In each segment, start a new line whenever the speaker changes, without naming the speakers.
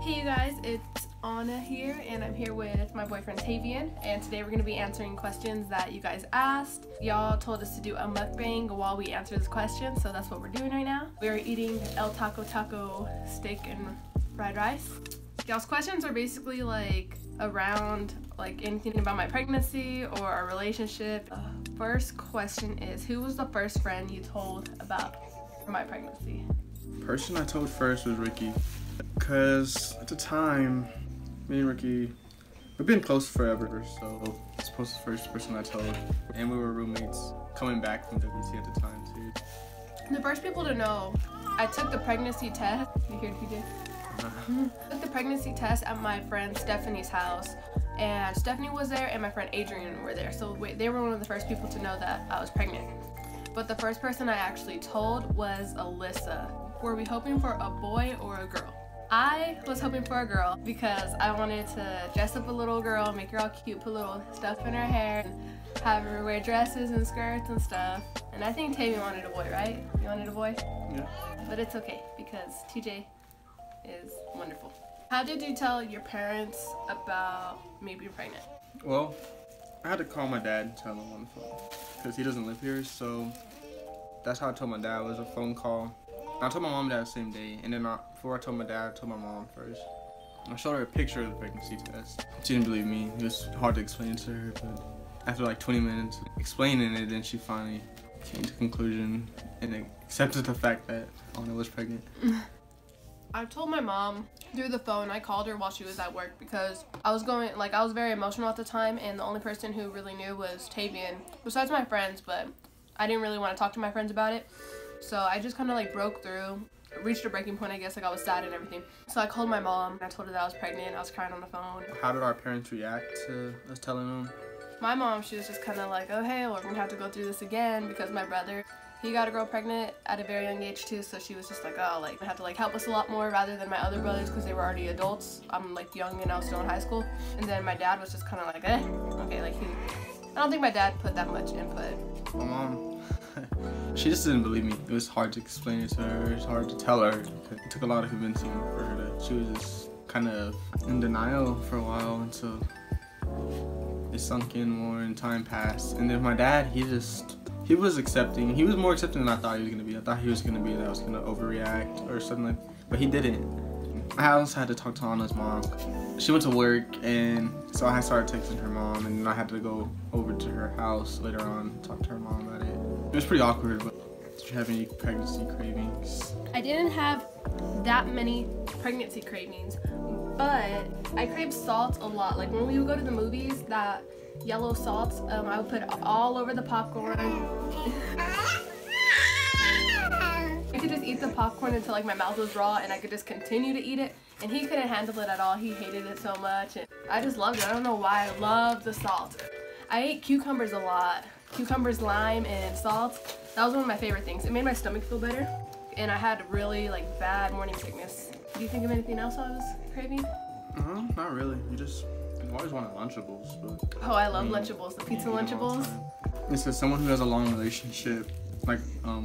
Hey you guys, it's Anna here, and I'm here with my boyfriend Tavian, and today we're going to be answering questions that you guys asked. Y'all told us to do a mukbang while we answer this question, so that's what we're doing right now. We are eating El Taco Taco steak and fried rice. Y'all's questions are basically like around like anything about my pregnancy or our relationship. First question is, who was the first friend you told about my pregnancy?
Person I told first was Ricky, because at the time, me and Ricky, we've been close forever, so I suppose the first person I told. And we were roommates coming back from WC at the time too.
The first people to know, I took the pregnancy test. You hear TJ? I took the pregnancy test at my friend Stephanie's house, and Stephanie was there and my friend Adrian were there, so they were one of the first people to know that I was pregnant. But the first person I actually told was Alyssa. Were we hoping for a boy or a girl? I was hoping for a girl because I wanted to dress up a little girl, make her all cute, put little stuff in her hair, and have her wear dresses and skirts and stuff. And I think Tavy wanted a boy, right? You wanted a boy?
Yeah.
But it's okay because TJ is wonderful. How did you tell your parents about me being pregnant?
Well, I had to call my dad and tell him on the phone because he doesn't live here, so that's how I told my dad. It was a phone call. I told my mom and dad the same day, and then before I told my dad, I told my mom first. I showed her a picture of the pregnancy test. She didn't believe me. It was hard to explain to her, but after like 20 minutes explaining it, then she finally came to a conclusion and accepted the fact that Anna was pregnant.
I told my mom through the phone. I called her while she was at work because I was very emotional at the time, and the only person who really knew was Tavian, besides my friends, but I didn't really want to talk to my friends about it. So I just kind of like broke through, reached a breaking point, I guess. Like I was sad and everything. So I called my mom and I told her that I was pregnant. I was crying on the phone.
How did our parents react to us telling them?
My mom, she was just kind of like, oh hey, well, we're gonna have to go through this again because my brother, he got a girl pregnant at a very young age too. So she was just like, oh, like I have to like help us a lot more rather than my other brothers because they were already adults. I'm like young and I was still in high school. And then my dad was just kind of like, okay, like I don't think my dad put that much input.
My mom, she just didn't believe me. It was hard to explain it to her. It was hard to tell her. It took a lot of convincing for her to. She was just kind of in denial for a while until it sunk in more and time passed. And then my dad, he was accepting. He was more accepting than I thought he was gonna be. I thought he was gonna be that I was gonna overreact or something, but he didn't. I also had to talk to Anna's mom. She went to work, and so I started texting her mom, and then I had to go over to her house later on and talk to her mom about it. It was pretty awkward, but did you have any pregnancy cravings?
I didn't have that many pregnancy cravings, but I craved salt a lot. Like when we would go to the movies, that yellow salt, I would put it all over the popcorn. I could just eat the popcorn until like my mouth was raw and I could just continue to eat it, and he couldn't handle it at all. He hated it so much, and I just loved it. I don't know why. I love the salt. I ate cucumbers a lot. Cucumbers, lime, and salt. That was one of my favorite things. It made my stomach feel better, and I had really like bad morning sickness. Do you think of anything else I was craving?
Not really. You always wanted Lunchables, but
oh, I love Lunchables. The pizza Lunchables.
It's as someone who has a long relationship, like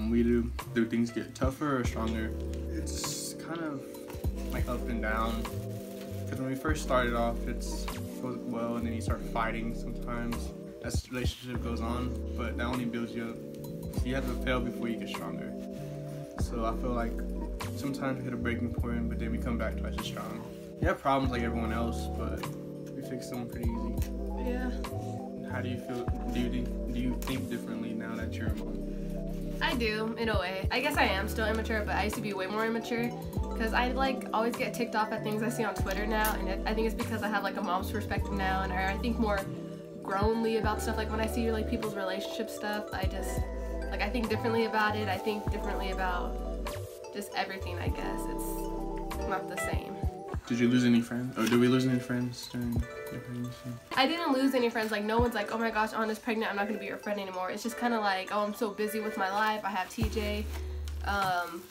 we do things get tougher or stronger? It's kind of like up and down. Because when we first started off, it goes well, and then you start fighting sometimes as the relationship goes on, but that only builds you up. So you have to fail before you get stronger. So I feel like sometimes we hit a breaking point, but then we come back twice as strong. You have problems like everyone else, but we fix them pretty easy.
Yeah.
How do you feel? Do you think differently now that you're a mom?
I do, in a way. I guess I am still immature, but I used to be way more immature because I like always get ticked off at things I see on Twitter now, and I think it's because I have like a mom's perspective now, and I think more grownly about stuff. Like when I see like people's relationship stuff, I just like I think differently about it. I think differently about just everything. I guess it's not the same.
Did you lose any friends? Or did we lose any friends during your pregnancy? I
didn't lose any friends. Like no one's like, oh my gosh, Anna's pregnant, I'm not gonna be your friend anymore. It's just kind of like, oh, I'm so busy with my life. I have TJ,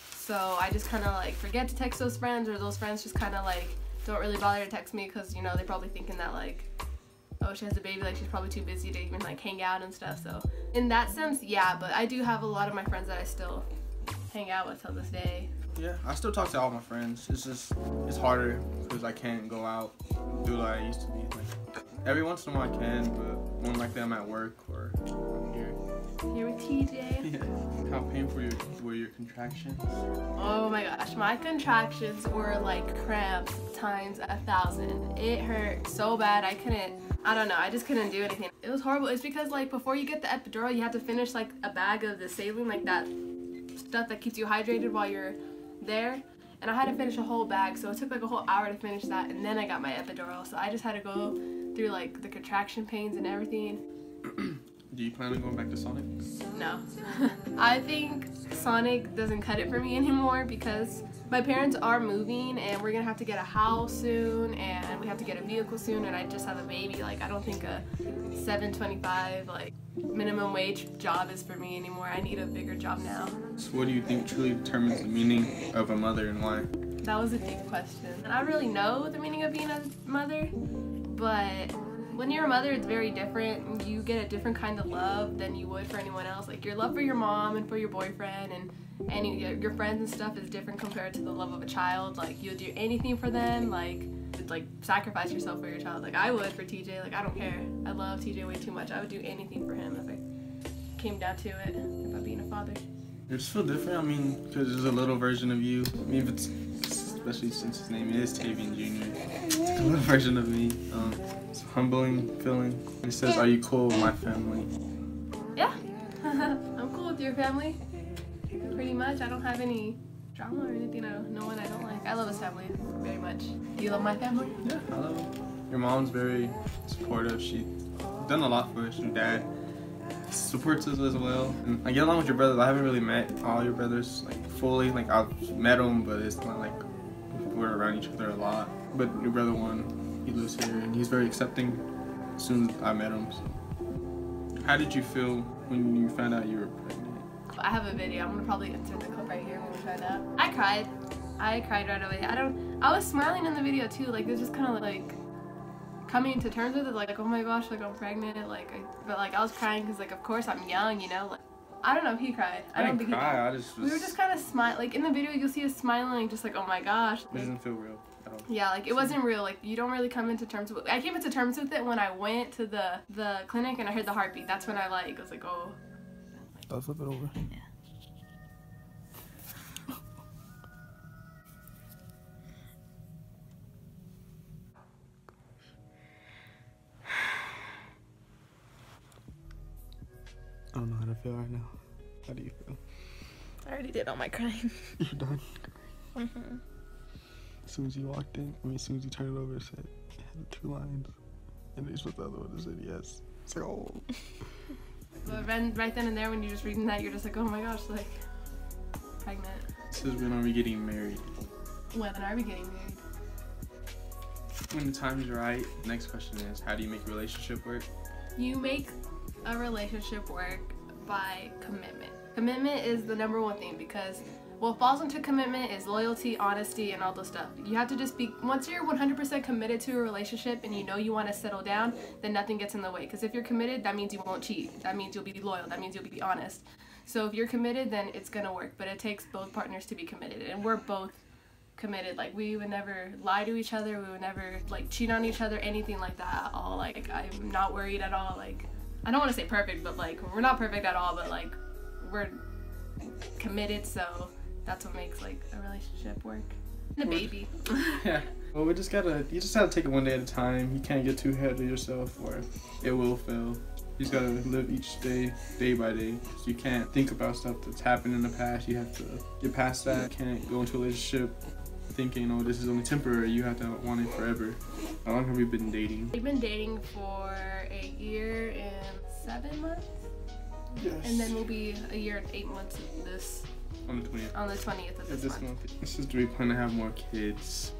so I just kind of like forget to text those friends, or those friends just kind of like don't really bother to text me because you know they're probably thinking that like, oh, she has a baby, like she's probably too busy to even like hang out and stuff. So in that sense, yeah, but I do have a lot of my friends that I still hang out with till this day.
Yeah, I still talk to all my friends. It's harder because I can't go out do what I used to be. Like, every once in a while I can, but more likely I'm at work or I'm here.
Here with TJ.
Yeah. How painful were your contractions?
Oh my gosh, my contractions were like cramps times 1,000. It hurt so bad. I don't know, I just couldn't do anything. It was horrible. It's because like before you get the epidural, you have to finish like a bag of the saline, like that stuff that keeps you hydrated while you're there. And I had to finish a whole bag, so it took like a whole hour to finish that, and then I got my epidural. So I just had to go through like the contraction pains and everything.
Do you plan on going back to Sonic?
No. I think Sonic doesn't cut it for me anymore because my parents are moving and we're gonna have to get a house soon and we have to get a vehicle soon, and I just have a baby. Like, I don't think a $7.25 like minimum wage job is for me anymore. I need a bigger job now.
So what do you think truly determines the meaning of a mother and why?
That was a big question. And I don't really know the meaning of being a mother, but when you're a mother, it's very different. You get a different kind of love than you would for anyone else. Like, your love for your mom and for your boyfriend and your friends and stuff is different compared to the love of a child. Like, you'll do anything for them, like sacrifice yourself for your child. Like I would for TJ. Like, I don't care. I love TJ way too much. I would do anything for him if it came down to it, about being a father.
You just feel different, I mean, because there's a little version of you. I mean, if it's, especially since his name is Tavian Jr., it's a little version of me. It's a humbling feeling. He says, are you cool with my family?
Yeah. I'm cool with your family. Pretty much. I don't have any drama or anything. No one I don't like. I love his family very much. Do you love my family?
Yeah, I love him. Your mom's very supportive. She's done a lot for us. Your dad supports us as well. And I get along with your brothers. I haven't really met all your brothers like fully. Like, I've met them, but it's not like we're around each other a lot. But your brother one, he lives here and he's very accepting as soon as I met him. So. How did you feel when you found out you were pregnant?
I have a video. I'm gonna probably insert the clip right here when we find out. I cried right away. I was smiling in the video too. Like, it was just kind of like coming to terms with it. Like, oh my gosh, like I'm pregnant. But I was crying because, like, of course I'm young, you know. Like, I don't know if he cried. I don't think he
cry.
did. We were just kind of smiling. Like, in the video, you'll see us smiling, just like, oh my gosh.
It doesn't feel real at all.
Yeah, like, it wasn't real. Like, you don't really come into terms with it. I came into terms with it when I went to the clinic and I heard the heartbeat. That's when I was like, oh.
I'll flip it over.
Yeah.
I don't know how to feel right now. How do you feel?
I already did all my crying.
You're done?
Mm-hmm.
As soon as you walked in, as soon as you turned it over, it said, it had 2 lines. And then you put the other one that said yes. It's like, oh.
But right then and there, when you're just reading that, you're just like, oh my gosh, like, pregnant.
It says, when are we getting married?
When are we getting married?
When the time is right. The next question is, how do you make a relationship work?
You make a relationship work by commitment. Commitment is the #1 thing, because what falls into commitment is loyalty, honesty, and all those stuff. You have to just be, once you're 100% committed to a relationship and you know you want to settle down, then nothing gets in the way. Because if you're committed, that means you won't cheat. That means you'll be loyal. That means you'll be honest. So if you're committed, then it's going to work. But it takes both partners to be committed. And we're both committed. Like, we would never lie to each other. We would never, like, cheat on each other, anything like that at all. Like, I'm not worried at all. Like, I don't want to say perfect, but, like, we're not perfect at all, but, like, we're committed, so that's what makes, like, a relationship work. And a baby.
Yeah. Well, you just gotta take it one day at a time. You can't get too ahead of yourself or it will fail. You just gotta live each day, day by day. So you can't think about stuff that's happened in the past. You have to get past that. You can't go into a relationship thinking, oh, this is only temporary. You have to want it forever. How long have we been dating?
We've been dating for a year and 7 months.
Yes.
And then we'll be a year and 8 months
on the 20th.
On the 20th of this month.
This is, do we plan to have more kids?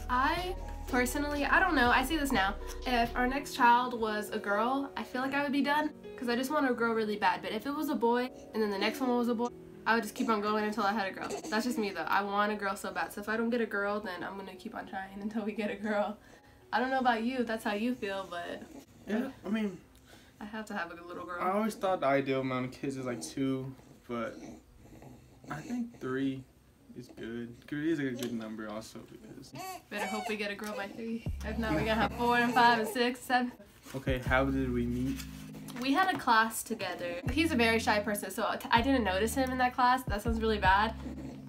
I personally, I don't know. I see this now. If our next child was a girl, I feel like I would be done because I just want a girl really bad. But if it was a boy and then the next one was a boy, I would just keep on going until I had a girl. That's just me though. I want a girl so bad. So if I don't get a girl, then I'm gonna keep on trying until we get a girl. I don't know about you, if that's how you feel, but
yeah, I mean,
I have to have a little girl.
I always thought the ideal amount of kids is like 2, but I think 3 is good. 3 is a good number also because.
Better hope we get a girl by 3. If not, we're gonna have 4 and 5 and 6, 7.
Okay, how did we meet?
We had a class together. He's a very shy person, so I didn't notice him in that class. That sounds really bad.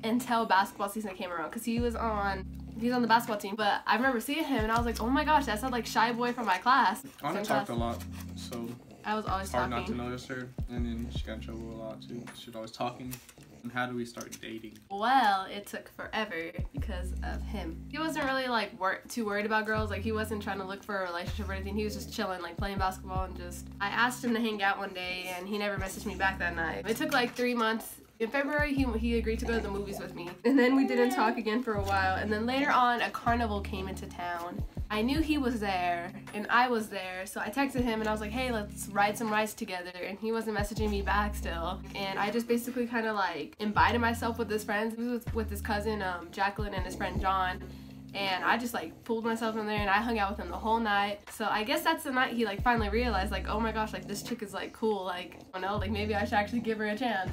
Until basketball season came around, because he's on the basketball team. But I remember seeing him, and I was like, oh my gosh, that's that like shy boy from my class.
Anna talked a lot, so
I was always
it's hard
talking.
not to notice her. And then she got in trouble a lot too. She was always talking. And how do we start dating?
Well, it took forever because of him. He wasn't really like too worried about girls. Like he wasn't trying to look for a relationship or anything. He was just chilling, like playing basketball and just. I asked him to hang out one day, and he never messaged me back that night. It took like 3 months. In February, he agreed to go to the movies with me. And then we didn't talk again for a while. And then later on, a carnival came into town. I knew he was there, and I was there. So I texted him, and I was like, hey, let's ride some rides together. And he wasn't messaging me back still. And I just basically kind of like invited myself with his friends. He was with his cousin, Jacqueline, and his friend John. And I just like pulled myself in there, and I hung out with him the whole night. So I guess that's the night he like finally realized like, oh my gosh, like this chick is like cool. Like, I don't know, like maybe I should actually give her a chance.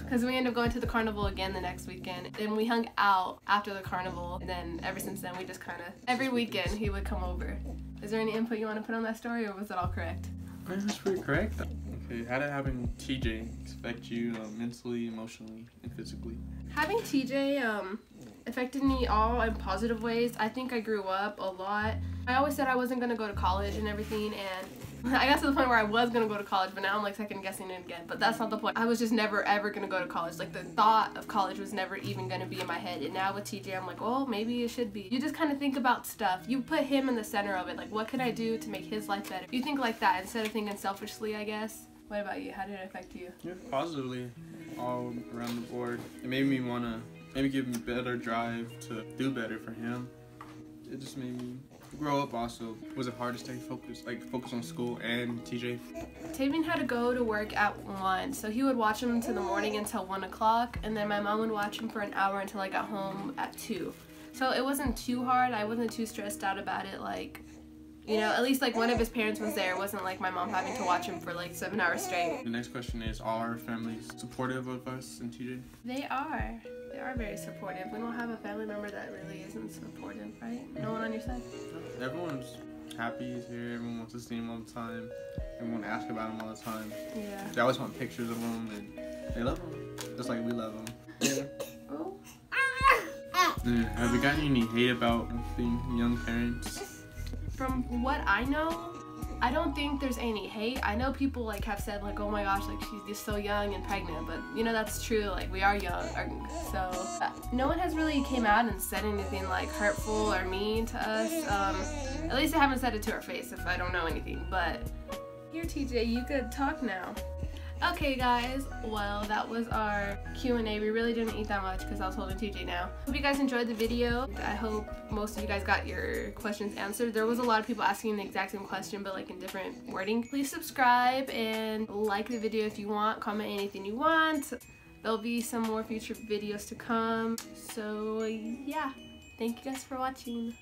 Because we ended up going to the carnival again the next weekend. And we hung out after the carnival. And then ever since then, we just kind of, every weekend he would come over. Is there any input you want to put on that story, or was it all correct?
That's pretty correct. Okay, how did having TJ affect you mentally, emotionally, and physically?
Having TJ affected me all in positive ways. I think I grew up a lot. I always said I wasn't going to go to college and everything, and I got to the point where I was going to go to college, but now I'm like second guessing it again. But that's not the point. I was just never ever going to go to college. Like the thought of college was never even going to be in my head. And now with TJ, I'm like, oh, maybe it should be. You just kind of think about stuff. You put him in the center of it. Like, what can I do to make his life better? You think like that instead of thinking selfishly, I guess. What about you? How did it affect you?
Yeah, positively, all around the board. It made me want to maybe give me better drive to do better for him. It just made me grow up also. Was it hard to stay focused, like focus on school and TJ?
Tavian had to go to work at 1, so he would watch him until the morning until 1 o'clock, and then my mom would watch him for an hour until I got home at 2. So it wasn't too hard. I wasn't too stressed out about it. Like, you know, at least like one of his parents was there. It wasn't like my mom having to watch him for like 7 hours straight.
The next question is, are our families supportive of us and TJ?
They are. They are very supportive. We don't have a family member that really isn't supportive, right? No one on your side?
Everyone's happy he's here. Everyone wants to see him all the time. Everyone asks about him all the time.
Yeah.
They always want pictures of him, and they love him, just like we love him. Yeah.
Oh.
Have we gotten any hate about being young parents?
From what I know, I don't think there's any hate. I know people like have said like, oh my gosh, like she's just so young and pregnant, but you know that's true. Like we are young, so no one has really came out and said anything like hurtful or mean to us. At least I haven't said it to her face if I don't know anything. But here, TJ, you could talk now. Okay guys, well that was our Q&A. We really didn't eat that much because I was holding TJ now. Hope you guys enjoyed the video. I hope most of you guys got your questions answered. There was a lot of people asking the exact same question but like in different wording. Please subscribe and like the video if you want. Comment anything you want. There'll be some more future videos to come. So yeah, thank you guys for watching.